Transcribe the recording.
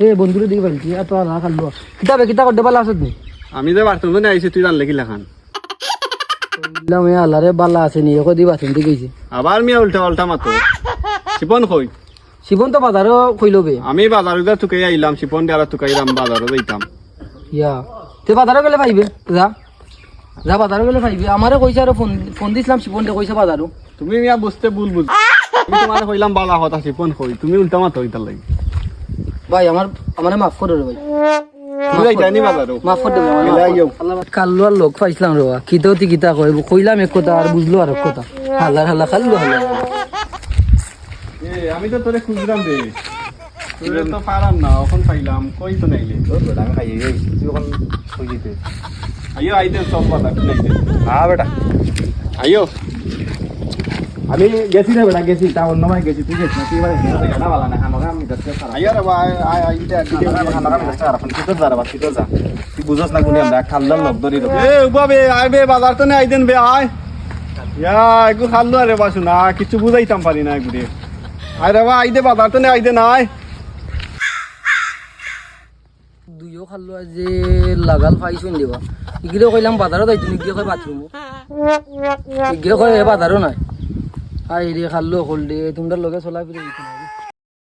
এ বন্ধুরে দিকে পাইছি আর তো না খালু কিতা করতে পারলা আসত নি আমি যে বার্তন মানে আইছি তুই জানলে কি লেখান বললাম এ আল্লাহরে বালা আছে নি এখো দি বাথরুম দিকে গেছে আবার মিয়া উল্টা উল্টা মাতো শিপন কই শিবন তো বাজারও কইলবে আমি বাজারে যা তুকে আইলাম শিপন দিয়ে আর তুকাইলাম বাজারে যাইতাম ইয়া তে বাজারও গেলে পাইবে যা বাজারও গেলে পাইবে আমারে কইছে আর ফোন দিছিলাম শিবন দে কইছে বাজারও তুমি মিয়া বুঝতে ভুল বুঝ আমি তোমারে কইলাম বালা কথা শিপন কই তুমি উল্টা মাতো ইতার লাগি ভাই আমারে মাফ করে রে ভাই তুই যাইতানি বাজারও মাফ করে দে আল্লাহ কাল্লু আর লোক পাইছিলাম রে কিতাও তি কিতা কই কইলাম এক কথা আর বুঝলো আর এক কথা হাল্লা খাল্লু এ আমি তো তোরে খুঁজলাম রে তুই তো পারাম না এখন পাইলাম কই তো নাইলে তোর বেটা আমি খাই তুই ওখান কই যেতে আইও আইতে সব কথা নাইতে হ্যাঁ বেটা আইও আমি গেছি রে বেটা গেছি তা অন্য মাই গেছি তুই গেছিস না তুই এবারে না বালা না আমাকে আমি দস্তে খারাপ আইও রে ভাই আইতে আমি দস্তে খারাপ কি তো যা বাকি তো যা তুই বুঝছ না কোনি আমরা খাল্লার লোক ধরি রে এ উবাবে আইবে বাজার তো নাই আইদেন বে আয় ইয়া একটু খাল্লো আরে বাসু না কিছু বুঝাইতাম পারি না ঘুরে আরে ভাই আইদে বাজার তো নাই আইদে নাই দুইও খাল্লু আজ যে লাগাল পাইছুন দিবা ইগিরে কইলাম বাজারও যাইতো নি গিয়ে কই বাথরুম ইগিরে কই বাজারও নাই আই রে খাল্লু হল দে তোমরা লগে চলা ফিরে দিতে